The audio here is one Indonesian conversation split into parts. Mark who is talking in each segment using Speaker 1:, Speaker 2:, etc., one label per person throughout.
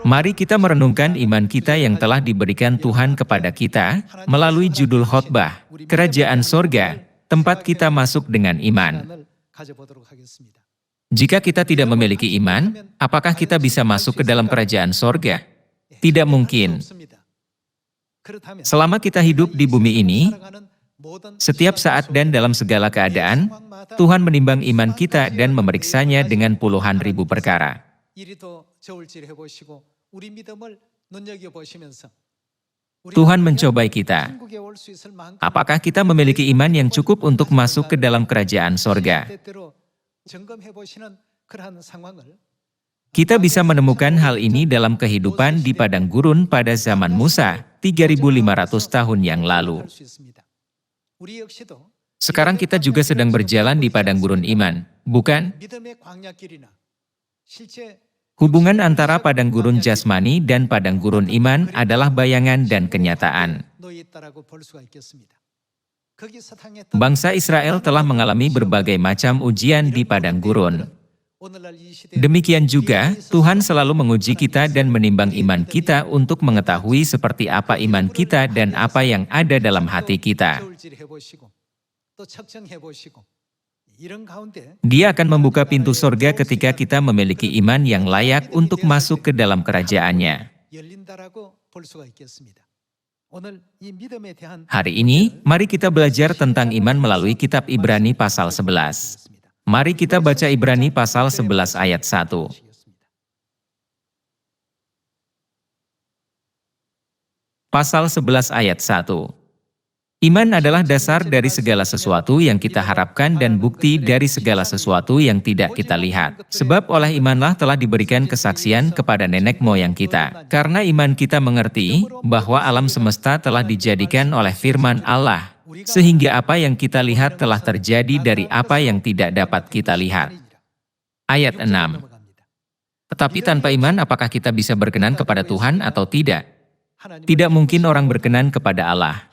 Speaker 1: Mari kita merenungkan iman kita yang telah diberikan Tuhan kepada kita melalui judul khotbah, Kerajaan Sorga, tempat kita masuk dengan iman. Jika kita tidak memiliki iman, apakah kita bisa masuk ke dalam kerajaan sorga? Tidak mungkin. Selama kita hidup di bumi ini, setiap saat dan dalam segala keadaan, Tuhan menimbang iman kita dan memeriksanya dengan puluhan ribu perkara. Tuhan mencobai kita. Apakah kita memiliki iman yang cukup untuk masuk ke dalam kerajaan sorga? Kita bisa menemukan hal ini dalam kehidupan di padang gurun pada zaman Musa, 3.500 tahun yang lalu. Sekarang kita juga sedang berjalan di padang gurun iman, bukan? Hubungan antara padang gurun jasmani dan padang gurun iman adalah bayangan dan kenyataan. Bangsa Israel telah mengalami berbagai macam ujian di padang gurun. Demikian juga, Tuhan selalu menguji kita dan menimbang iman kita untuk mengetahui seperti apa iman kita dan apa yang ada dalam hati kita. Dia akan membuka pintu sorga ketika kita memiliki iman yang layak untuk masuk ke dalam kerajaannya. Hari ini, mari kita belajar tentang iman melalui kitab Ibrani pasal 11. Mari kita baca Ibrani pasal 11 ayat 1. Pasal 11 ayat 1. Iman adalah dasar dari segala sesuatu yang kita harapkan dan bukti dari segala sesuatu yang tidak kita lihat. Sebab oleh imanlah telah diberikan kesaksian kepada nenek moyang kita. Karena iman kita mengerti bahwa alam semesta telah dijadikan oleh firman Allah, sehingga apa yang kita lihat telah terjadi dari apa yang tidak dapat kita lihat. Ayat 6. Tetapi tanpa iman apakah kita bisa berkenan kepada Tuhan atau tidak? Tidak mungkin orang berkenan kepada Allah.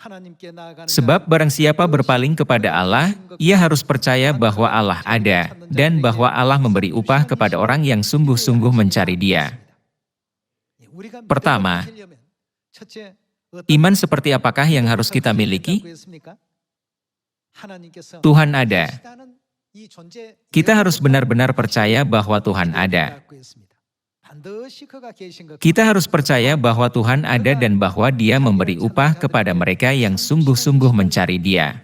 Speaker 1: Sebab barang siapa berpaling kepada Allah, ia harus percaya bahwa Allah ada, dan bahwa Allah memberi upah kepada orang yang sungguh-sungguh mencari Dia. Pertama, iman seperti apakah yang harus kita miliki? Tuhan ada. Kita harus benar-benar percaya bahwa Tuhan ada. Kita harus percaya bahwa Tuhan ada dan bahwa Dia memberi upah kepada mereka yang sungguh-sungguh mencari Dia.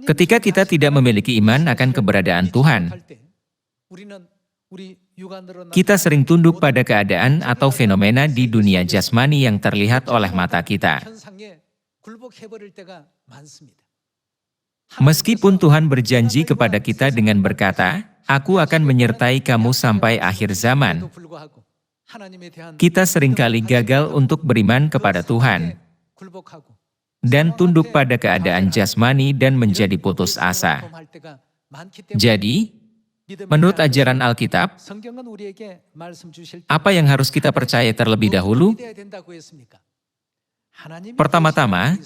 Speaker 1: Ketika kita tidak memiliki iman akan keberadaan Tuhan, kita sering tunduk pada keadaan atau fenomena di dunia jasmani yang terlihat oleh mata kita. Meskipun Tuhan berjanji kepada kita dengan berkata, "Aku akan menyertai kamu sampai akhir zaman," kita seringkali gagal untuk beriman kepada Tuhan dan tunduk pada keadaan jasmani dan menjadi putus asa. Jadi, menurut ajaran Alkitab, apa yang harus kita percaya terlebih dahulu? Pertama-tama,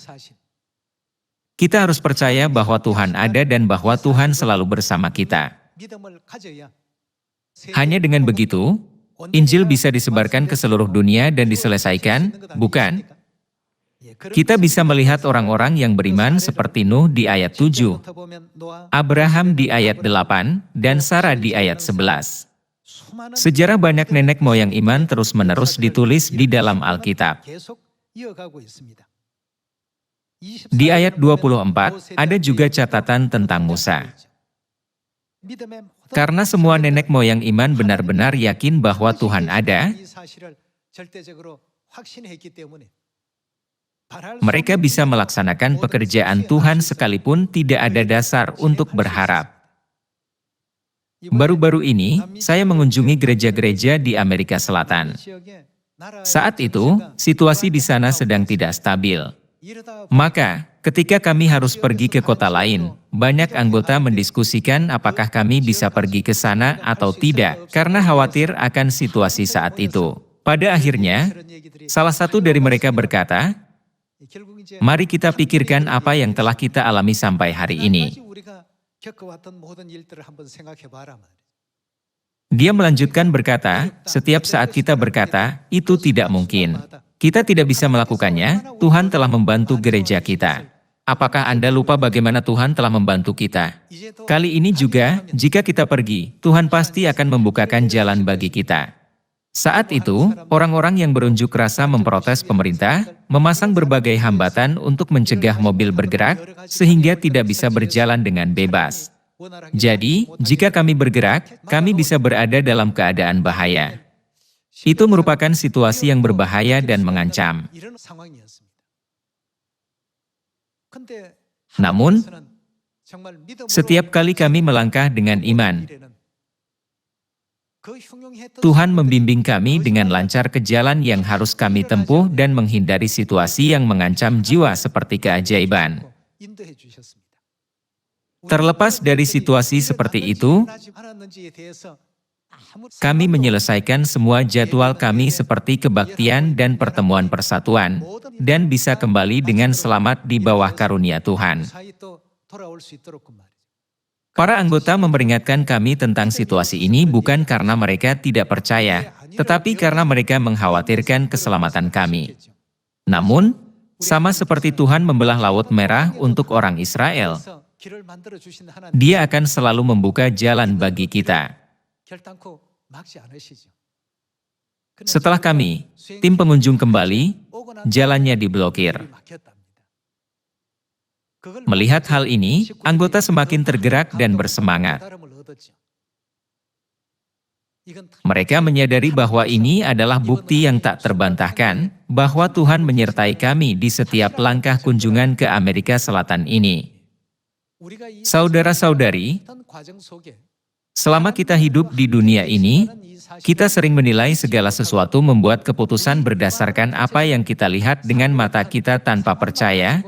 Speaker 1: kita harus percaya bahwa Tuhan ada dan bahwa Tuhan selalu bersama kita. Hanya dengan begitu, Injil bisa disebarkan ke seluruh dunia dan diselesaikan, bukan? Kita bisa melihat orang-orang yang beriman seperti Nuh di ayat 7, Abraham di ayat 8, dan Sarah di ayat 11. Sejarah banyak nenek moyang iman terus-menerus ditulis di dalam Alkitab. Di ayat 24, ada juga catatan tentang Musa. Karena semua nenek moyang iman benar-benar yakin bahwa Tuhan ada, mereka bisa melaksanakan pekerjaan Tuhan sekalipun tidak ada dasar untuk berharap. Baru-baru ini, saya mengunjungi gereja-gereja di Amerika Selatan. Saat itu, situasi di sana sedang tidak stabil. Maka, ketika kami harus pergi ke kota lain, banyak anggota mendiskusikan apakah kami bisa pergi ke sana atau tidak, karena khawatir akan situasi saat itu. Pada akhirnya, salah satu dari mereka berkata, "Mari kita pikirkan apa yang telah kita alami sampai hari ini." Dia melanjutkan berkata, setiap saat kita berkata, itu tidak mungkin. Kita tidak bisa melakukannya, Tuhan telah membantu gereja kita. Apakah Anda lupa bagaimana Tuhan telah membantu kita? Kali ini juga, jika kita pergi, Tuhan pasti akan membukakan jalan bagi kita. Saat itu, orang-orang yang berunjuk rasa memprotes pemerintah, memasang berbagai hambatan untuk mencegah mobil bergerak, sehingga tidak bisa berjalan dengan bebas. Jadi, jika kami bergerak, kami bisa berada dalam keadaan bahaya. Itu merupakan situasi yang berbahaya dan mengancam. Namun, setiap kali kami melangkah dengan iman, Tuhan membimbing kami dengan lancar ke jalan yang harus kami tempuh dan menghindari situasi yang mengancam jiwa seperti keajaiban. Terlepas dari situasi seperti itu, kami menyelesaikan semua jadwal kami seperti kebaktian dan pertemuan persatuan, dan bisa kembali dengan selamat di bawah karunia Tuhan. Para anggota memperingatkan kami tentang situasi ini bukan karena mereka tidak percaya, tetapi karena mereka mengkhawatirkan keselamatan kami. Namun, sama seperti Tuhan membelah Laut Merah untuk orang Israel, Dia akan selalu membuka jalan bagi kita. Setelah kami, tim pengunjung kembali, jalannya diblokir. Melihat hal ini, anggota semakin tergerak dan bersemangat. Mereka menyadari bahwa ini adalah bukti yang tak terbantahkan, bahwa Tuhan menyertai kami di setiap langkah kunjungan ke Amerika Selatan ini. Saudara-saudari, selama kita hidup di dunia ini, kita sering menilai segala sesuatu membuat keputusan berdasarkan apa yang kita lihat dengan mata kita tanpa percaya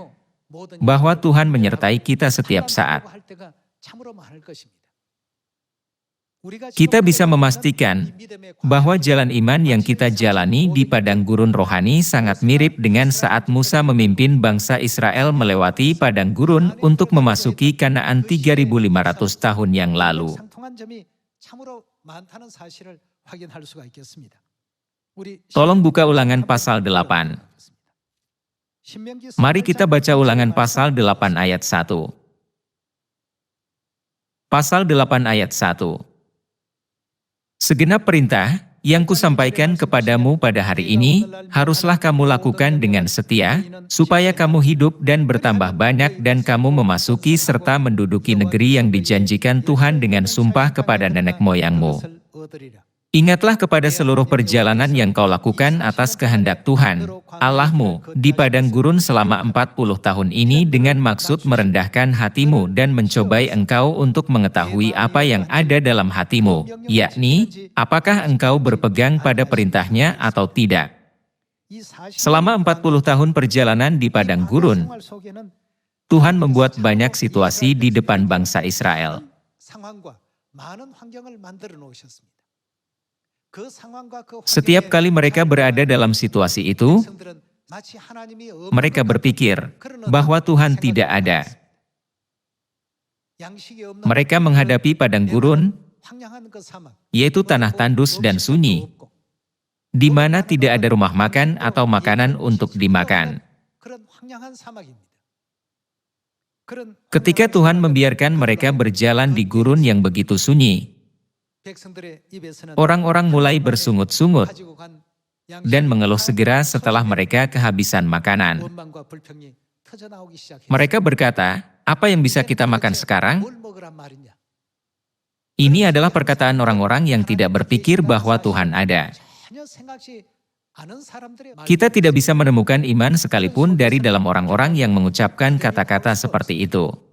Speaker 1: bahwa Tuhan menyertai kita setiap saat. Kita bisa memastikan bahwa jalan iman yang kita jalani di padang gurun rohani sangat mirip dengan saat Musa memimpin bangsa Israel melewati padang gurun untuk memasuki Kanaan 3.500 tahun yang lalu. Tolong buka Ulangan pasal 8. Mari kita baca Ulangan pasal 8 ayat 1. Pasal 8 ayat 1. Segenap perintah yang kusampaikan kepadamu pada hari ini, haruslah kamu lakukan dengan setia, supaya kamu hidup dan bertambah banyak dan kamu memasuki serta menduduki negeri yang dijanjikan Tuhan dengan sumpah kepada nenek moyangmu. Ingatlah kepada seluruh perjalanan yang kau lakukan atas kehendak Tuhan, Allahmu, di padang gurun selama 40 tahun ini dengan maksud merendahkan hatimu dan mencobai engkau untuk mengetahui apa yang ada dalam hatimu, yakni, apakah engkau berpegang pada perintahnya atau tidak. Selama 40 tahun perjalanan di padang gurun, Tuhan membuat banyak situasi di depan bangsa Israel. Setiap kali mereka berada dalam situasi itu, mereka berpikir bahwa Tuhan tidak ada. Mereka menghadapi padang gurun, yaitu tanah tandus dan sunyi, di mana tidak ada rumah makan atau makanan untuk dimakan. Ketika Tuhan membiarkan mereka berjalan di gurun yang begitu sunyi, orang-orang mulai bersungut-sungut dan mengeluh segera setelah mereka kehabisan makanan. Mereka berkata, apa yang bisa kita makan sekarang? Ini adalah perkataan orang-orang yang tidak berpikir bahwa Tuhan ada. Kita tidak bisa menemukan iman sekalipun dari dalam orang-orang yang mengucapkan kata-kata seperti itu.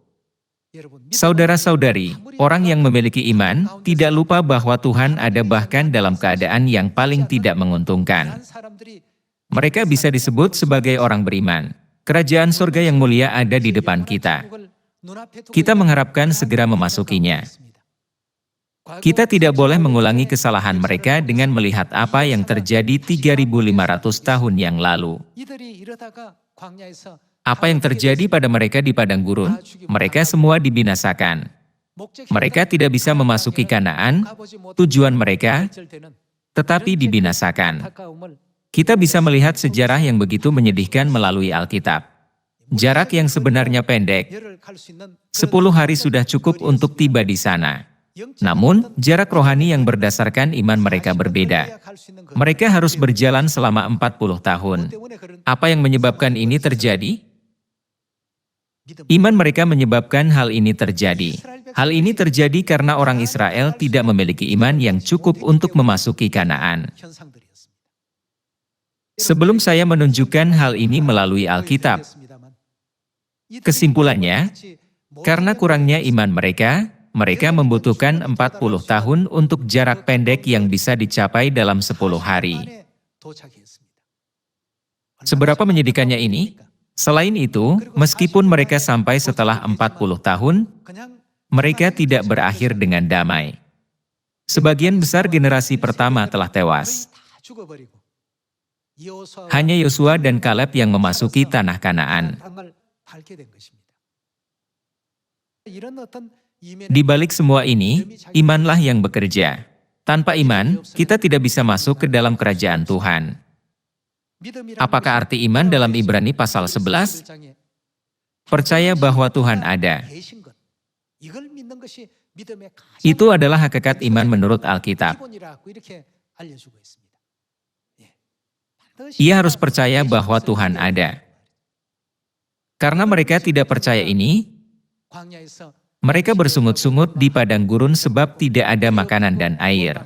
Speaker 1: Saudara-saudari, orang yang memiliki iman tidak lupa bahwa Tuhan ada bahkan dalam keadaan yang paling tidak menguntungkan. Mereka bisa disebut sebagai orang beriman. Kerajaan surga yang mulia ada di depan kita. Kita mengharapkan segera memasukinya. Kita tidak boleh mengulangi kesalahan mereka dengan melihat apa yang terjadi 3.500 tahun yang lalu. Apa yang terjadi pada mereka di padang gurun? Mereka semua dibinasakan. Mereka tidak bisa memasuki Kanaan, tujuan mereka, tetapi dibinasakan. Kita bisa melihat sejarah yang begitu menyedihkan melalui Alkitab. Jarak yang sebenarnya pendek, 10 hari sudah cukup untuk tiba di sana. Namun, jarak rohani yang berdasarkan iman mereka berbeda. Mereka harus berjalan selama 40 tahun. Apa yang menyebabkan ini terjadi? Iman mereka menyebabkan hal ini terjadi. Hal ini terjadi karena orang Israel tidak memiliki iman yang cukup untuk memasuki Kanaan. Sebelum saya menunjukkan hal ini melalui Alkitab, kesimpulannya, karena kurangnya iman mereka, mereka membutuhkan 40 tahun untuk jarak pendek yang bisa dicapai dalam 10 hari. Seberapa menyedihkannya ini? Selain itu, meskipun mereka sampai setelah 40 tahun, mereka tidak berakhir dengan damai. Sebagian besar generasi pertama telah tewas. Hanya Yosua dan Kaleb yang memasuki tanah Kanaan. Di balik semua ini, imanlah yang bekerja. Tanpa iman, kita tidak bisa masuk ke dalam kerajaan Tuhan. Apakah arti iman dalam Ibrani pasal 11? Percaya bahwa Tuhan ada. Itu adalah hakikat iman menurut Alkitab. Ia harus percaya bahwa Tuhan ada. Karena mereka tidak percaya ini, mereka bersungut-sungut di padang gurun sebab tidak ada makanan dan air.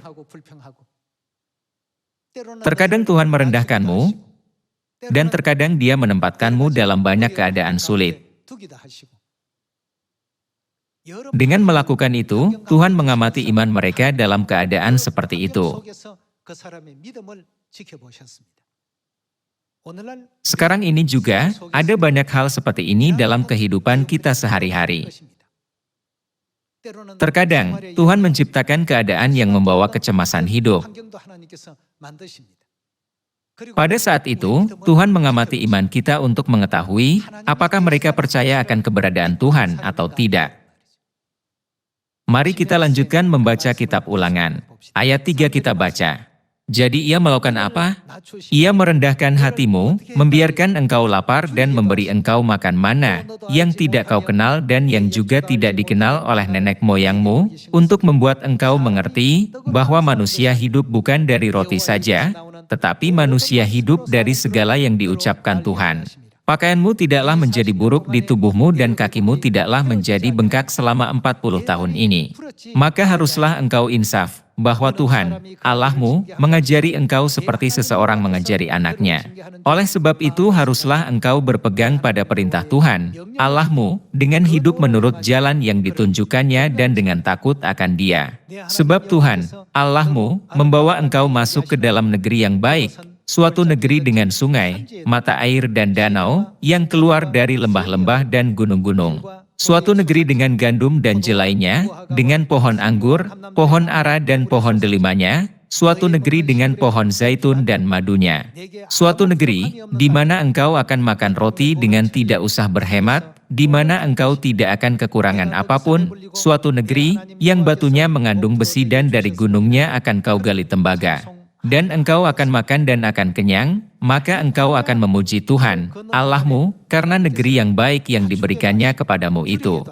Speaker 1: Terkadang Tuhan merendahkanmu, dan terkadang Dia menempatkanmu dalam banyak keadaan sulit. Dengan melakukan itu, Tuhan mengamati iman mereka dalam keadaan seperti itu. Sekarang ini juga, ada banyak hal seperti ini dalam kehidupan kita sehari-hari. Terkadang, Tuhan menciptakan keadaan yang membawa kecemasan hidup. Pada saat itu, Tuhan mengamati iman kita untuk mengetahui apakah mereka percaya akan keberadaan Tuhan atau tidak. Mari kita lanjutkan membaca kitab Ulangan. Ayat 3 kita baca. Jadi ia melakukan apa? Ia merendahkan hatimu, membiarkan engkau lapar dan memberi engkau makan mana, yang tidak kau kenal dan yang juga tidak dikenal oleh nenek moyangmu, untuk membuat engkau mengerti bahwa manusia hidup bukan dari roti saja, tetapi manusia hidup dari segala yang diucapkan Tuhan. Pakaianmu tidaklah menjadi buruk di tubuhmu dan kakimu tidaklah menjadi bengkak selama 40 tahun ini. Maka haruslah engkau insaf, bahwa Tuhan, Allahmu, mengajari engkau seperti seseorang mengajari anaknya. Oleh sebab itu haruslah engkau berpegang pada perintah Tuhan, Allahmu, dengan hidup menurut jalan yang ditunjukkannya dan dengan takut akan Dia. Sebab Tuhan, Allahmu, membawa engkau masuk ke dalam negeri yang baik, suatu negeri dengan sungai, mata air dan danau, yang keluar dari lembah-lembah dan gunung-gunung. Suatu negeri dengan gandum dan jelainya, dengan pohon anggur, pohon ara dan pohon delimanya, suatu negeri dengan pohon zaitun dan madunya. Suatu negeri, di mana engkau akan makan roti dengan tidak usah berhemat, di mana engkau tidak akan kekurangan apapun, suatu negeri, yang batunya mengandung besi dan dari gunungnya akan kau gali tembaga. Dan engkau akan makan dan akan kenyang, maka engkau akan memuji Tuhan, Allahmu, karena negeri yang baik yang diberikannya kepadamu itu.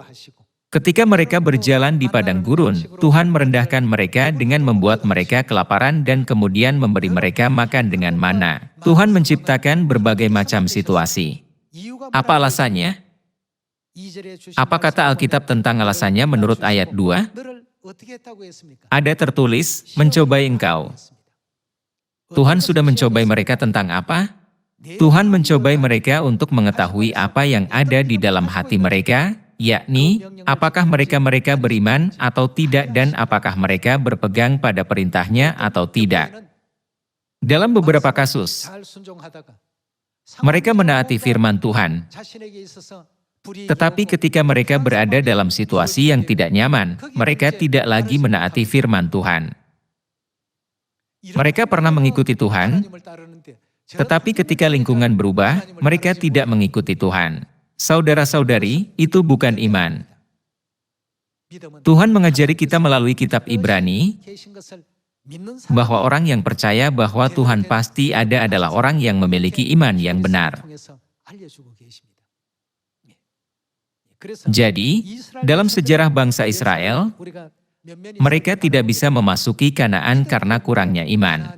Speaker 1: Ketika mereka berjalan di padang gurun, Tuhan merendahkan mereka dengan membuat mereka kelaparan dan kemudian memberi mereka makan dengan mana. Tuhan menciptakan berbagai macam situasi. Apa alasannya? Apa kata Alkitab tentang alasannya menurut ayat 2? Ada tertulis, mencobai engkau. Tuhan sudah mencobai mereka tentang apa? Tuhan mencobai mereka untuk mengetahui apa yang ada di dalam hati mereka, yakni, apakah mereka beriman atau tidak dan apakah mereka berpegang pada perintahnya atau tidak. Dalam beberapa kasus, mereka menaati firman Tuhan. Tetapi ketika mereka berada dalam situasi yang tidak nyaman, mereka tidak lagi menaati firman Tuhan. Mereka pernah mengikuti Tuhan, tetapi ketika lingkungan berubah, mereka tidak mengikuti Tuhan. Saudara-saudari, itu bukan iman. Tuhan mengajari kita melalui kitab Ibrani bahwa orang yang percaya bahwa Tuhan pasti ada adalah orang yang memiliki iman yang benar. Jadi, dalam sejarah bangsa Israel, mereka tidak bisa memasuki Kanaan karena kurangnya iman.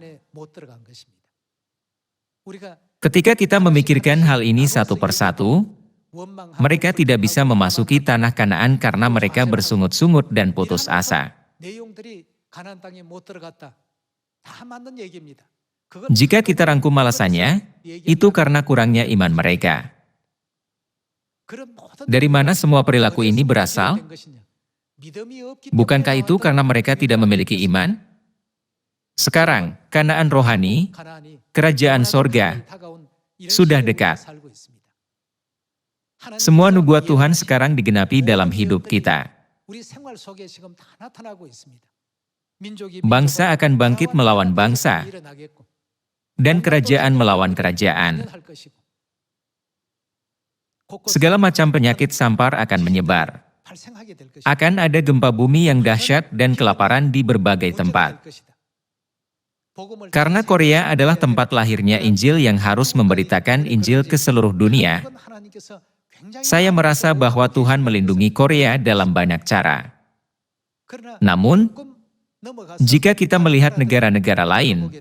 Speaker 1: Ketika kita memikirkan hal ini satu persatu, mereka tidak bisa memasuki tanah Kanaan karena mereka bersungut-sungut dan putus asa. Jika kita rangkum alasannya, itu karena kurangnya iman mereka. Dari mana semua perilaku ini berasal? Bukankah itu karena mereka tidak memiliki iman? Sekarang, Kanaan rohani, kerajaan sorga, sudah dekat. Semua nubuat Tuhan sekarang digenapi dalam hidup kita. Bangsa akan bangkit melawan bangsa, dan kerajaan melawan kerajaan. Segala macam penyakit sampar akan menyebar. Akan ada gempa bumi yang dahsyat dan kelaparan di berbagai tempat. Karena Korea adalah tempat lahirnya Injil yang harus memberitakan Injil ke seluruh dunia, saya merasa bahwa Tuhan melindungi Korea dalam banyak cara. Namun, jika kita melihat negara-negara lain,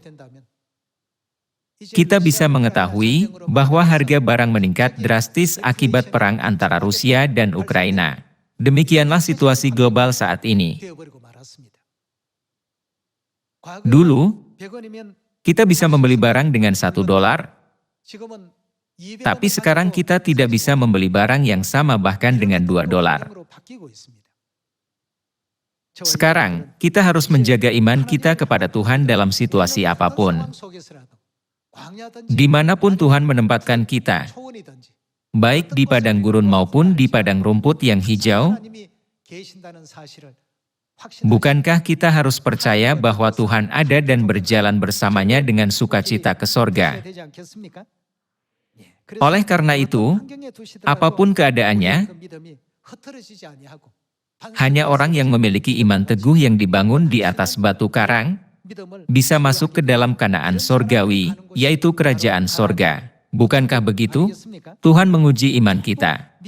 Speaker 1: kita bisa mengetahui bahwa harga barang meningkat drastis akibat perang antara Rusia dan Ukraina. Demikianlah situasi global saat ini. Dulu, kita bisa membeli barang dengan $1, tapi sekarang kita tidak bisa membeli barang yang sama bahkan dengan $2. Sekarang, kita harus menjaga iman kita kepada Tuhan dalam situasi apapun. Dimanapun Tuhan menempatkan kita, baik di padang gurun maupun di padang rumput yang hijau, bukankah kita harus percaya bahwa Tuhan ada dan berjalan bersamanya dengan sukacita ke sorga? Oleh karena itu, apapun keadaannya, hanya orang yang memiliki iman teguh yang dibangun di atas batu karang bisa masuk ke dalam Kanaan sorgawi, yaitu kerajaan sorga. Bukankah begitu? Tuhan menguji iman kita.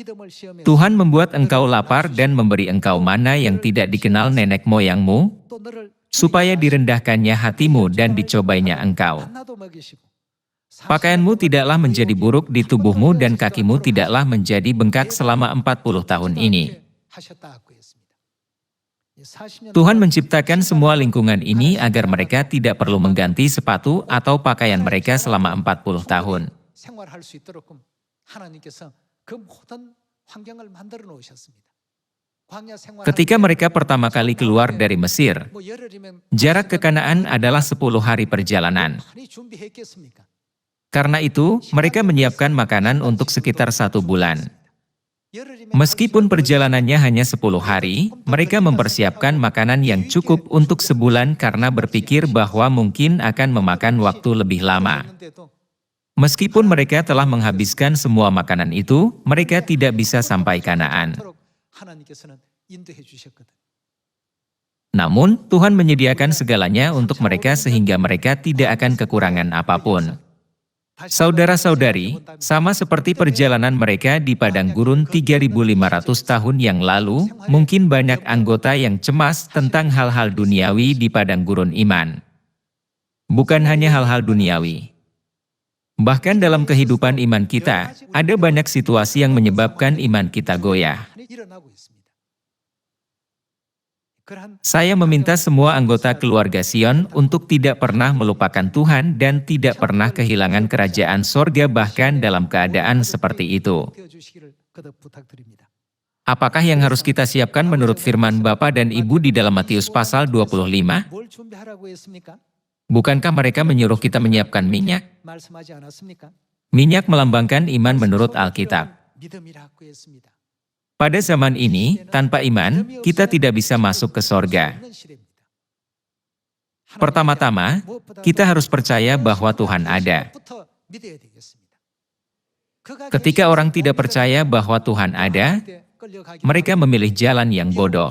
Speaker 1: Tuhan membuat engkau lapar dan memberi engkau mana yang tidak dikenal nenek moyangmu, supaya direndahkannya hatimu dan dicobainya engkau. Pakaianmu tidaklah menjadi buruk di tubuhmu dan kakimu tidaklah menjadi bengkak selama 40 tahun ini. Tuhan menciptakan semua lingkungan ini agar mereka tidak perlu mengganti sepatu atau pakaian mereka selama 40 tahun. Ketika mereka pertama kali keluar dari Mesir, jarak ke Kanaan adalah 10 hari perjalanan. Karena itu, mereka menyiapkan makanan untuk sekitar 1 bulan. Meskipun perjalanannya hanya 10 hari, mereka mempersiapkan makanan yang cukup untuk sebulan karena berpikir bahwa mungkin akan memakan waktu lebih lama. Meskipun mereka telah menghabiskan semua makanan itu, mereka tidak bisa sampai Kanaan. Namun, Tuhan menyediakan segalanya untuk mereka sehingga mereka tidak akan kekurangan apapun. Saudara-saudari, sama seperti perjalanan mereka di padang gurun 3.500 tahun yang lalu, mungkin banyak anggota yang cemas tentang hal-hal duniawi di padang gurun iman. Bukan hanya hal-hal duniawi. Bahkan dalam kehidupan iman kita, ada banyak situasi yang menyebabkan iman kita goyah. Saya meminta semua anggota keluarga Sion untuk tidak pernah melupakan Tuhan dan tidak pernah kehilangan kerajaan sorga bahkan dalam keadaan seperti itu. Apakah yang harus kita siapkan menurut firman Bapa dan Ibu di dalam Matius pasal 25? Bukankah mereka menyuruh kita menyiapkan minyak? Minyak melambangkan iman menurut Alkitab. Pada zaman ini, tanpa iman, kita tidak bisa masuk ke sorga. Pertama-tama, kita harus percaya bahwa Tuhan ada. Ketika orang tidak percaya bahwa Tuhan ada, Mereka memilih jalan yang bodoh.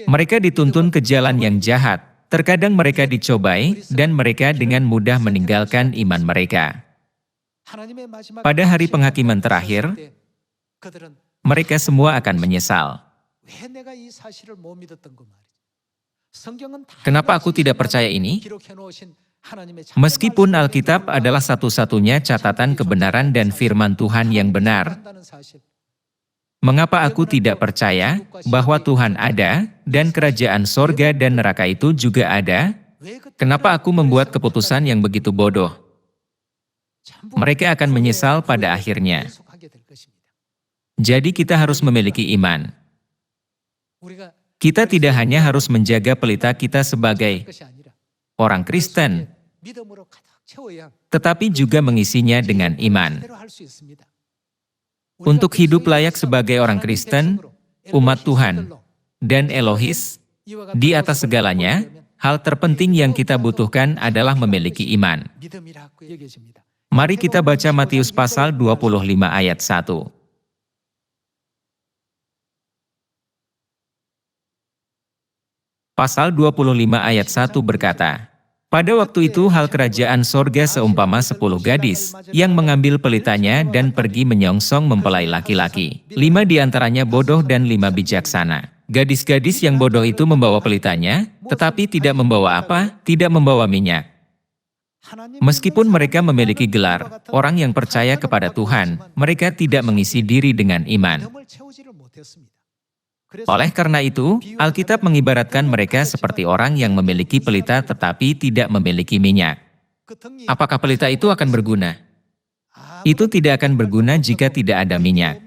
Speaker 1: Mereka dituntun ke jalan yang jahat. Terkadang mereka dicobai, dan mereka dengan mudah meninggalkan iman mereka. Pada hari penghakiman terakhir, mereka semua akan menyesal. Kenapa aku tidak percaya ini? Meskipun Alkitab adalah satu-satunya catatan kebenaran dan firman Tuhan yang benar, mengapa aku tidak percaya bahwa Tuhan ada, dan kerajaan sorga dan neraka itu juga ada? Kenapa aku membuat keputusan yang begitu bodoh? Mereka akan menyesal pada akhirnya. Jadi kita harus memiliki iman. Kita tidak hanya harus menjaga pelita kita sebagai orang Kristen, tetapi juga mengisinya dengan iman. Untuk hidup layak sebagai orang Kristen, umat Tuhan, dan Elohis, di atas segalanya, hal terpenting yang kita butuhkan adalah memiliki iman. Mari kita baca Matius pasal 25 ayat 1. Pasal 25 ayat 1 berkata, pada waktu itu hal kerajaan sorga seumpama 10 gadis, yang mengambil pelitanya dan pergi menyongsong mempelai laki-laki. 5 diantaranya bodoh dan 5 bijaksana. Gadis-gadis yang bodoh itu membawa pelitanya, tetapi tidak membawa apa? Tidak membawa minyak. Meskipun mereka memiliki gelar, orang yang percaya kepada Tuhan, mereka tidak mengisi diri dengan iman. Oleh karena itu, Alkitab mengibaratkan mereka seperti orang yang memiliki pelita tetapi tidak memiliki minyak. Apakah pelita itu akan berguna? Itu tidak akan berguna jika tidak ada minyak.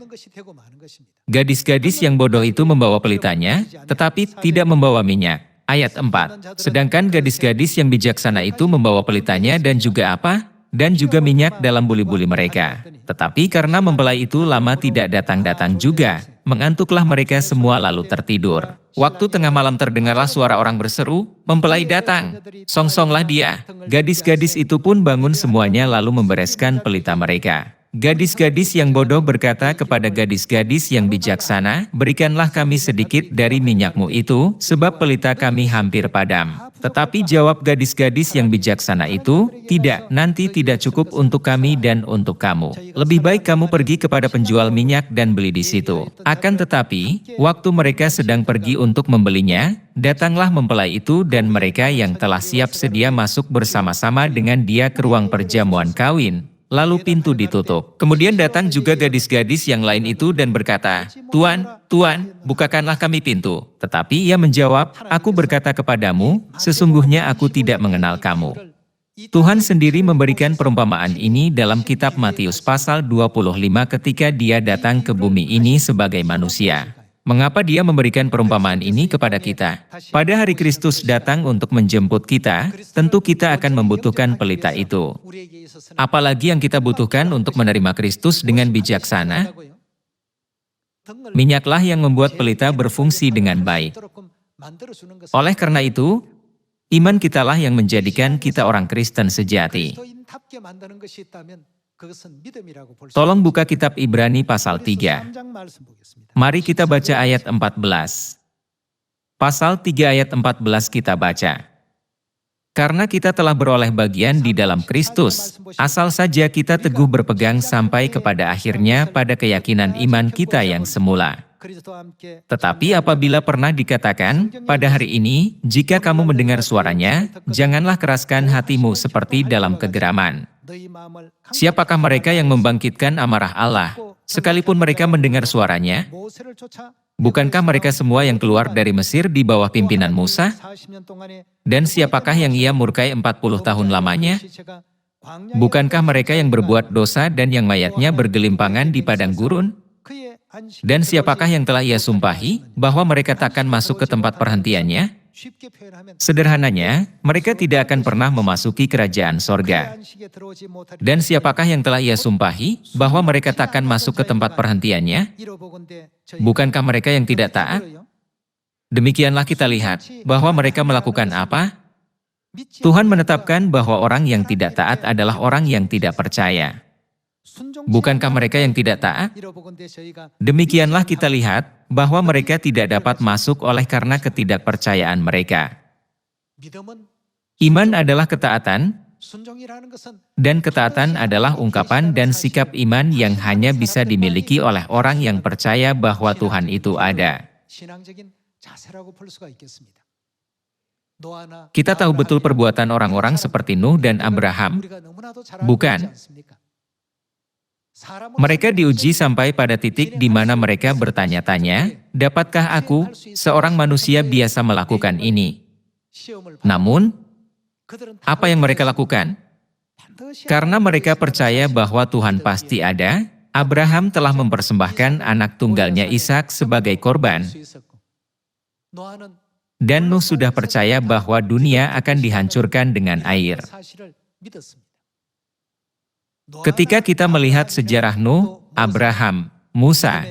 Speaker 1: Gadis-gadis yang bodoh itu membawa pelitanya, tetapi tidak membawa minyak. Ayat 4. Sedangkan gadis-gadis yang bijaksana itu membawa pelitanya dan juga apa? Dan juga minyak dalam buli-buli mereka. Tetapi karena mempelai itu lama tidak datang-datang juga, mengantuklah mereka semua lalu tertidur. Waktu tengah malam terdengarlah suara orang berseru, mempelai datang, songsonglah dia. Gadis-gadis itu pun bangun semuanya lalu membereskan pelita mereka. Gadis-gadis yang bodoh berkata kepada gadis-gadis yang bijaksana, berikanlah kami sedikit dari minyakmu itu, sebab pelita kami hampir padam. Tetapi jawab gadis-gadis yang bijaksana itu, tidak, nanti tidak cukup untuk kami dan untuk kamu. Lebih baik kamu pergi kepada penjual minyak dan beli di situ. Akan tetapi, waktu mereka sedang pergi untuk membelinya, datanglah mempelai itu dan mereka yang telah siap sedia masuk bersama-sama dengan dia ke ruang perjamuan kawin. Lalu pintu ditutup. Kemudian datang juga gadis-gadis yang lain itu dan berkata, Tuan, Tuan, bukakanlah kami pintu. Tetapi ia menjawab, aku berkata kepadamu, sesungguhnya aku tidak mengenal kamu. Tuhan sendiri memberikan perumpamaan ini dalam kitab Matius pasal 25 ketika dia datang ke bumi ini sebagai manusia. Mengapa dia memberikan perumpamaan ini kepada kita? Pada hari Kristus datang untuk menjemput kita, tentu kita akan membutuhkan pelita itu. Apalagi yang kita butuhkan untuk menerima Kristus dengan bijaksana? Minyaklah yang membuat pelita berfungsi dengan baik. Oleh karena itu, iman kitalah yang menjadikan kita orang Kristen sejati. Tolong buka kitab Ibrani pasal 3. Mari kita baca ayat 14. Pasal 3 ayat 14 kita baca. Karena kita telah beroleh bagian di dalam Kristus, asal saja kita teguh berpegang sampai kepada akhirnya pada keyakinan iman kita yang semula. Tetapi apabila pernah dikatakan, pada hari ini, jika kamu mendengar suaranya, janganlah keraskan hatimu seperti dalam kegeraman. Siapakah mereka yang membangkitkan amarah Allah, sekalipun mereka mendengar suaranya? Bukankah mereka semua yang keluar dari Mesir di bawah pimpinan Musa? Dan siapakah yang ia murkai 40 tahun lamanya? Bukankah mereka yang berbuat dosa dan yang mayatnya bergelimpangan di padang gurun? Dan siapakah yang telah ia sumpahi bahwa mereka takkan masuk ke tempat perhentiannya? Sederhananya, mereka tidak akan pernah memasuki kerajaan sorga. Dan siapakah yang telah ia sumpahi bahwa mereka takkan masuk ke tempat perhentiannya? Bukankah mereka yang tidak taat? Demikianlah kita lihat bahwa mereka melakukan apa? Tuhan menetapkan bahwa orang yang tidak taat adalah orang yang tidak percaya. Bukankah mereka yang tidak taat? Demikianlah kita lihat bahwa mereka tidak dapat masuk oleh karena ketidakpercayaan mereka. Iman adalah ketaatan, dan ketaatan adalah ungkapan dan sikap iman yang hanya bisa dimiliki oleh orang yang percaya bahwa Tuhan itu ada. Kita tahu betul perbuatan orang-orang seperti Nuh dan Abraham, bukan? Mereka diuji sampai pada titik di mana mereka bertanya-tanya, dapatkah aku, seorang manusia biasa melakukan ini? Namun, apa yang mereka lakukan? Karena mereka percaya bahwa Tuhan pasti ada, Abraham telah mempersembahkan anak tunggalnya Ishak sebagai korban. Dan Nuh sudah percaya bahwa dunia akan dihancurkan dengan air. Ketika kita melihat sejarah Nuh, Abraham, Musa,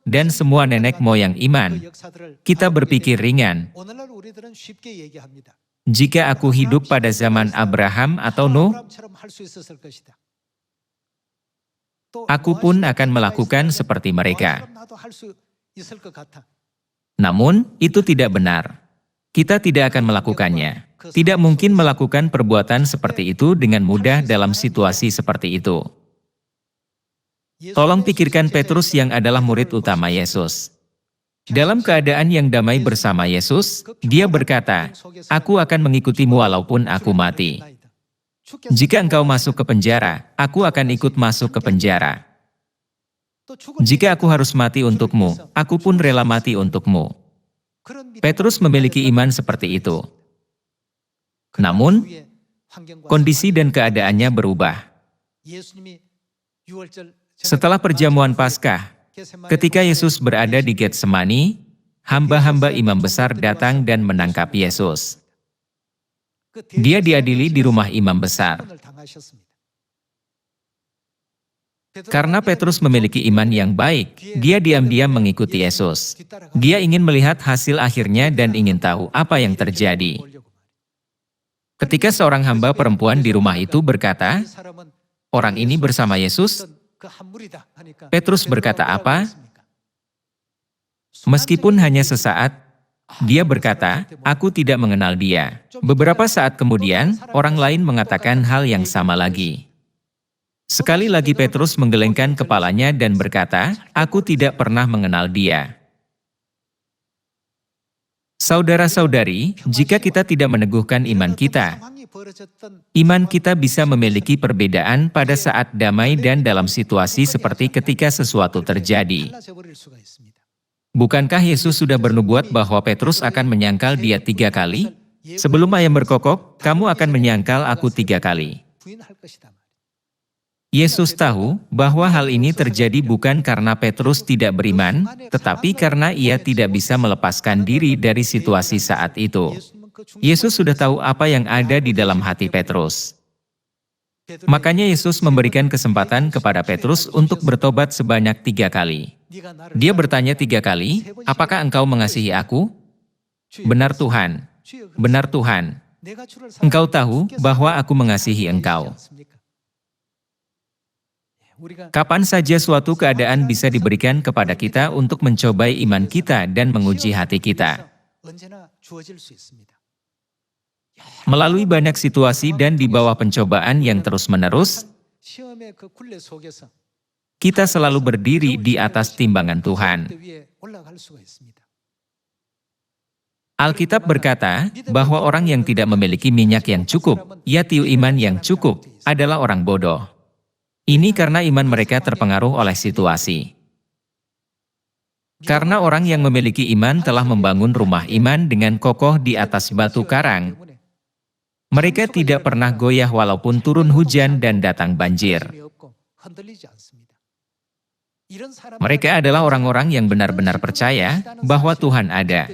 Speaker 1: dan semua nenek moyang iman, kita berpikir ringan. Jika aku hidup pada zaman Abraham atau Nuh, aku pun akan melakukan seperti mereka. Namun, itu tidak benar. Kita tidak akan melakukannya. Tidak mungkin melakukan perbuatan seperti itu dengan mudah dalam situasi seperti itu. Tolong pikirkan Petrus yang adalah murid utama Yesus. Dalam keadaan yang damai bersama Yesus, dia berkata, "Aku akan mengikutimu walaupun aku mati. Jika engkau masuk ke penjara, aku akan ikut masuk ke penjara. Jika aku harus mati untukmu, aku pun rela mati untukmu." Petrus memiliki iman seperti itu. Namun, kondisi dan keadaannya berubah. Setelah perjamuan Paskah, ketika Yesus berada di Getsemani, hamba-hamba imam besar datang dan menangkap Yesus. Dia diadili di rumah imam besar. Karena Petrus memiliki iman yang baik, dia diam-diam mengikuti Yesus. Dia ingin melihat hasil akhirnya dan ingin tahu apa yang terjadi. Ketika seorang hamba perempuan di rumah itu berkata, "Orang ini bersama Yesus," Petrus berkata apa? Meskipun hanya sesaat, dia berkata, "Aku tidak mengenal dia." Beberapa saat kemudian, orang lain mengatakan hal yang sama lagi. Sekali lagi Petrus menggelengkan kepalanya dan berkata, "Aku tidak pernah mengenal dia." Saudara-saudari, jika kita tidak meneguhkan iman kita bisa memiliki perbedaan pada saat damai dan dalam situasi seperti ketika sesuatu terjadi. Bukankah Yesus sudah bernubuat bahwa Petrus akan menyangkal dia 3 kali? Sebelum ayam berkokok, kamu akan menyangkal aku 3 kali. Yesus tahu bahwa hal ini terjadi bukan karena Petrus tidak beriman, tetapi karena ia tidak bisa melepaskan diri dari situasi saat itu. Yesus sudah tahu apa yang ada di dalam hati Petrus. Makanya Yesus memberikan kesempatan kepada Petrus untuk bertobat sebanyak 3 kali. Dia bertanya 3 kali, "Apakah engkau mengasihi aku?" "Benar Tuhan, benar Tuhan. Engkau tahu bahwa aku mengasihi engkau." Kapan saja suatu keadaan bisa diberikan kepada kita untuk mencobai iman kita dan menguji hati kita. Melalui banyak situasi dan di bawah pencobaan yang terus-menerus, kita selalu berdiri di atas timbangan Tuhan. Alkitab berkata bahwa orang yang tidak memiliki minyak yang cukup, yaitu iman yang cukup, adalah orang bodoh. Ini karena iman mereka terpengaruh oleh situasi. Karena orang yang memiliki iman telah membangun rumah iman dengan kokoh di atas batu karang, mereka tidak pernah goyah walaupun turun hujan dan datang banjir. Mereka adalah orang-orang yang benar-benar percaya bahwa Tuhan ada.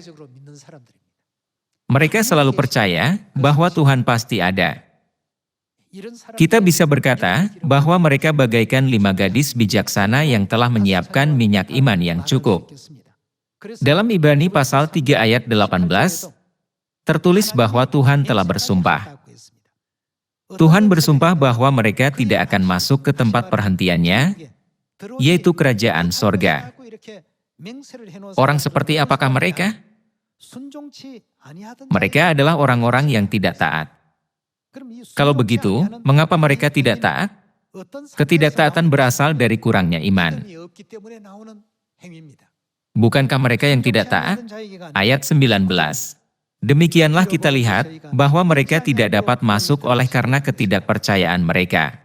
Speaker 1: Mereka selalu percaya bahwa Tuhan pasti ada. Kita bisa berkata bahwa mereka bagaikan 5 gadis bijaksana yang telah menyiapkan minyak iman yang cukup. Dalam Ibrani pasal 3 ayat 18, tertulis bahwa Tuhan telah bersumpah, Tuhan bersumpah bahwa mereka tidak akan masuk ke tempat perhentiannya, yaitu kerajaan sorga. Orang seperti apakah mereka? Mereka adalah orang-orang yang tidak taat. Kalau begitu, mengapa mereka tidak taat? Ketidaktaatan berasal dari kurangnya iman. Bukankah mereka yang tidak taat? Ayat 19. Demikianlah kita lihat bahwa mereka tidak dapat masuk oleh karena ketidakpercayaan mereka.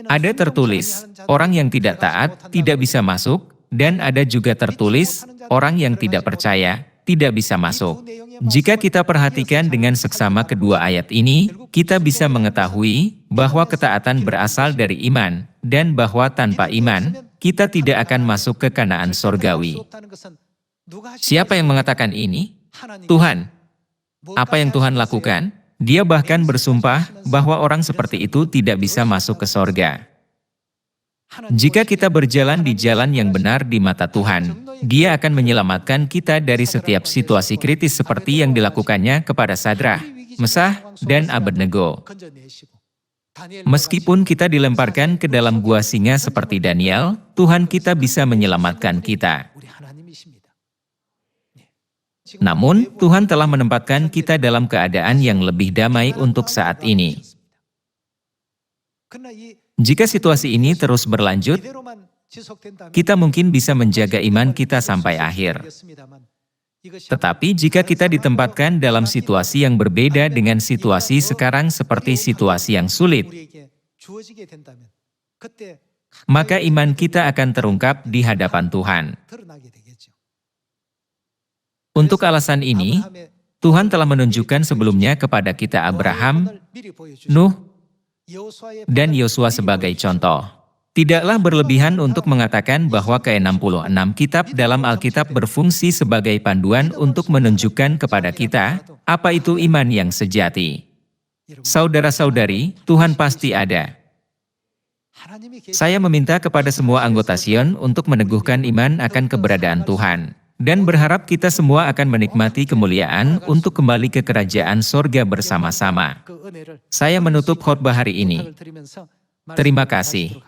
Speaker 1: Ada tertulis, orang yang tidak taat tidak bisa masuk, dan ada juga tertulis, orang yang tidak percaya tidak bisa masuk. Jika kita perhatikan dengan seksama kedua ayat ini, kita bisa mengetahui bahwa ketaatan berasal dari iman, dan bahwa tanpa iman, kita tidak akan masuk ke Kanaan sorgawi. Siapa yang mengatakan ini? Tuhan. Apa yang Tuhan lakukan? Dia bahkan bersumpah bahwa orang seperti itu tidak bisa masuk ke sorga. Jika kita berjalan di jalan yang benar di mata Tuhan, Dia akan menyelamatkan kita dari setiap situasi kritis seperti yang dilakukannya kepada Sadrah, Mesah, dan Abednego. Meskipun kita dilemparkan ke dalam gua singa seperti Daniel, Tuhan kita bisa menyelamatkan kita. Namun, Tuhan telah menempatkan kita dalam keadaan yang lebih damai untuk saat ini. Jika situasi ini terus berlanjut, kita mungkin bisa menjaga iman kita sampai akhir. Tetapi jika kita ditempatkan dalam situasi yang berbeda dengan situasi sekarang seperti situasi yang sulit, maka iman kita akan terungkap di hadapan Tuhan. Untuk alasan ini, Tuhan telah menunjukkan sebelumnya kepada kita Abraham, Nuh, dan Yosua sebagai contoh. Tidaklah berlebihan untuk mengatakan bahwa ke-66 kitab dalam Alkitab berfungsi sebagai panduan untuk menunjukkan kepada kita apa itu iman yang sejati. Saudara-saudari, Tuhan pasti ada. Saya meminta kepada semua anggota Sion untuk meneguhkan iman akan keberadaan Tuhan, dan berharap kita semua akan menikmati kemuliaan untuk kembali ke kerajaan sorga bersama-sama. Saya menutup khotbah hari ini. Terima kasih.